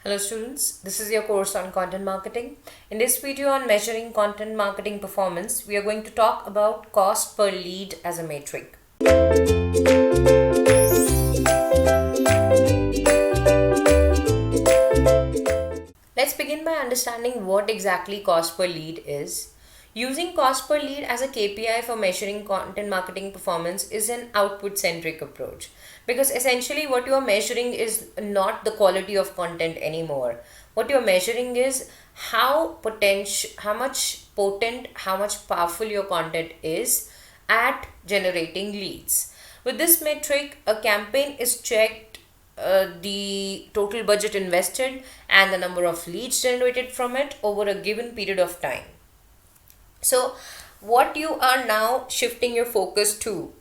Hello students, this is your course on content marketing. In this video on measuring content marketing performance, we are going to talk about cost per lead as a metric. Let's begin by understanding what exactly cost per lead is. Using cost per lead as a KPI for measuring content marketing performance is an output centric approach, because essentially what you are measuring is not the quality of content anymore. What you are measuring is how much potent, how much powerful your content is at generating leads. With this metric, a campaign is checked, the total budget invested and the number of leads generated from it over a given period of time. So, what you are now shifting your focus to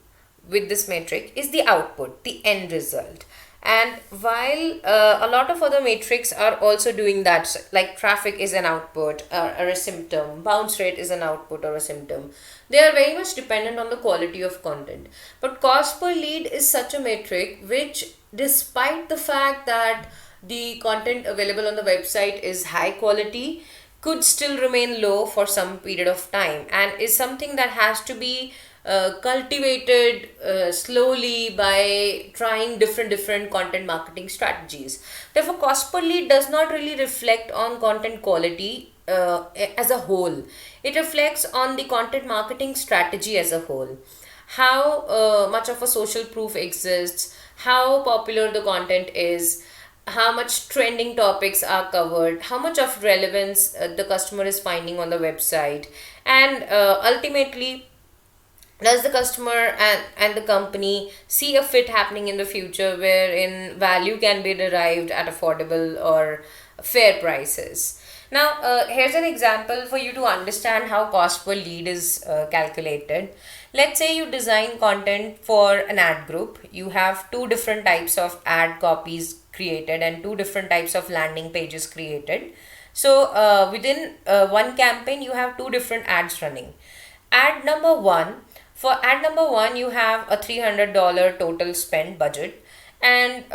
with this metric is the output, the end result. And while a lot of other metrics are also doing that, like traffic is an output or a symptom, bounce rate is an output or a symptom, they are very much dependent on the quality of content. But cost per lead is such a metric which, despite the fact that the content available on the website is high quality, could still remain low for some period of time, and is something that has to be cultivated slowly by trying different content marketing strategies. Therefore, cost per lead does not really reflect on content quality as a whole. It reflects on the content marketing strategy as a whole. How much of a social proof exists, how popular the content is, how much trending topics are covered, how much of relevance the customer is finding on the website, and ultimately, does the customer and the company see a fit happening in the future wherein value can be derived at affordable or fair prices. Now, here's an example for you to understand how cost per lead is calculated. Let's say you design content for an ad group. You have two different types of ad copies created and two different types of landing pages created. So, within one campaign, you have two different ads running. Ad number one, for ad number one, you have a $300 total spend budget, and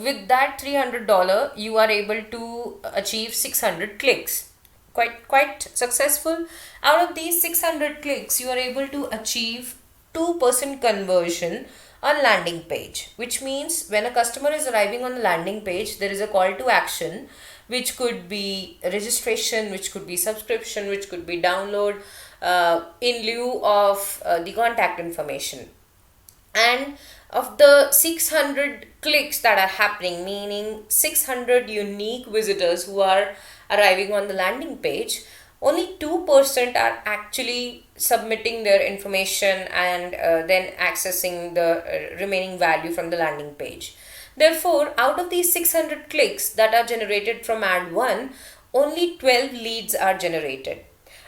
with that $300, you are able to achieve 600 clicks. Quite successful. Out of these 600 clicks, you are able to achieve 2% conversion on landing page, which means when a customer is arriving on the landing page, there is a call to action, which could be registration, which could be subscription, which could be download, in lieu of the contact information. And of the 600 clicks that are happening, meaning 600 unique visitors who are arriving on the landing page, only 2% are actually submitting their information and then accessing the remaining value from the landing page. Therefore, out of these 600 clicks that are generated from ad 1, only 12 leads are generated.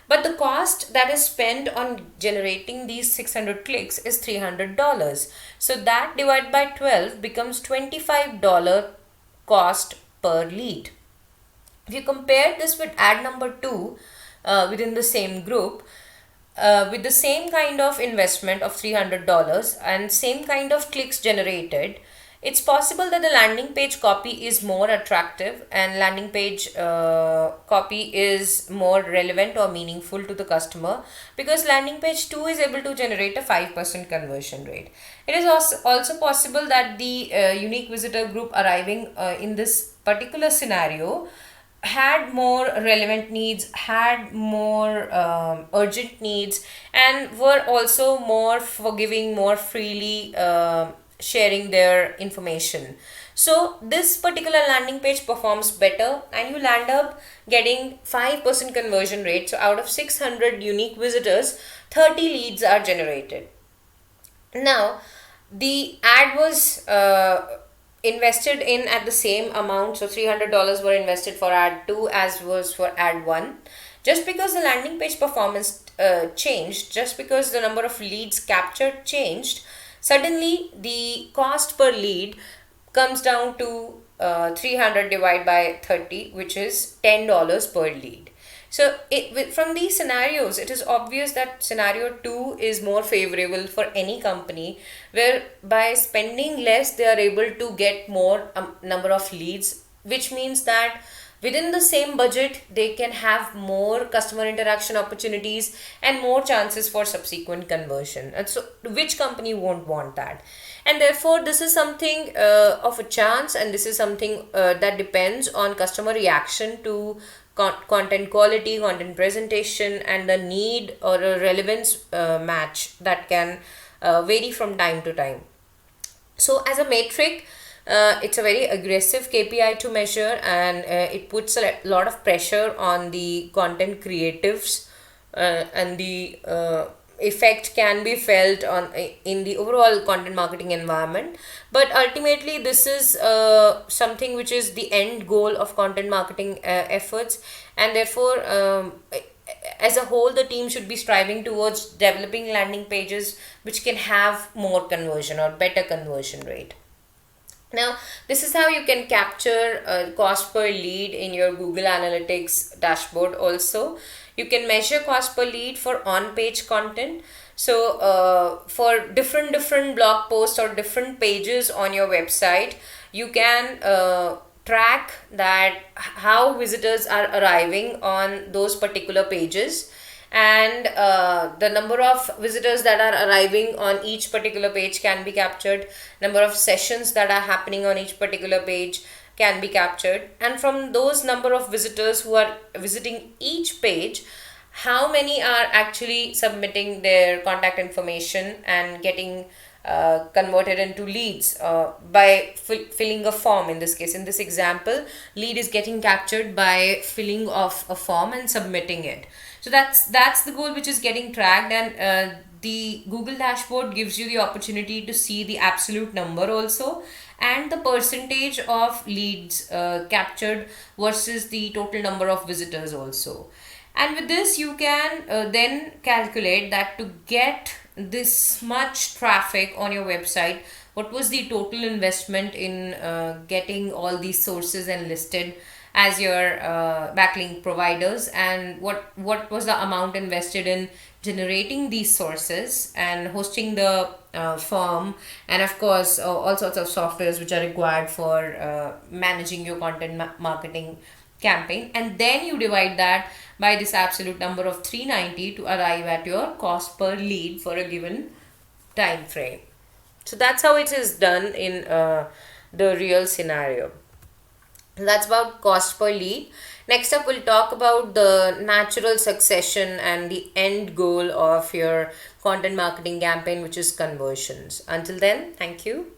But the cost that is spent on generating these 600 clicks is $300. So that divided by 12 becomes $25 cost per lead. If you compare this with ad number 2 within the same group, with the same kind of investment of $300 and same kind of clicks generated, it's possible that the landing page copy is more attractive and landing page copy is more relevant or meaningful to the customer, because landing page 2 is able to generate a 5% conversion rate. It is also possible that the unique visitor group arriving in this particular scenario had more relevant needs, had more urgent needs, and were also more forgiving, more freely sharing their information. So this particular landing page performs better, and you land up getting 5% conversion rate. So out of 600 unique visitors, 30 leads are generated. Now, the ad was invested in at the same amount, so $300 were invested for ad 2 as was for ad 1. Just because the landing page performance changed, just because the number of leads captured changed, suddenly the cost per lead comes down to 300 divided by 30, which is $10 per lead. So from these scenarios, it is obvious that scenario 2 is more favorable for any company, where by spending less, they are able to get more number of leads which means that within the same budget they can have more customer interaction opportunities and more chances for subsequent conversion. And so which company won't want that? And therefore this is something of a chance, and this is something that depends on customer reaction to content quality, content presentation, and the need or a relevance match that can vary from time to time. So as a metric, it's a very aggressive KPI to measure, and it puts a lot of pressure on the content creatives, and the effect can be felt on in the overall content marketing environment. But ultimately this is something which is the end goal of content marketing efforts, and therefore as a whole the team should be striving towards developing landing pages which can have more conversion or better conversion rate. Now, this is how you can capture cost per lead in your Google Analytics dashboard also. You can measure cost per lead for on-page content. So, for different blog posts or different pages on your website, you can track that how visitors are arriving on those particular pages, and the number of visitors that are arriving on each particular page can be captured, number of sessions that are happening on each particular page can be captured, and from those number of visitors who are visiting each page, how many are actually submitting their contact information and getting converted into leads by filling a form. In this case, in this example, lead is getting captured by filling of a form and submitting it. So that's the goal which is getting tracked, and the Google dashboard gives you the opportunity to see the absolute number also, and the percentage of leads captured versus the total number of visitors also. And with this you can then calculate that to get this much traffic on your website, what was the total investment in getting all these sources and listed as your backlink providers, and what was the amount invested in generating these sources and hosting the firm, and of course all sorts of softwares which are required for managing your content marketing campaign, and then you divide that by this absolute number of 390 to arrive at your cost per lead for a given time frame. So that's how it is done in the real scenario. That's about cost per lead. Next up, we'll talk about the natural succession and the end goal of your content marketing campaign, which is conversions. Until then, thank you.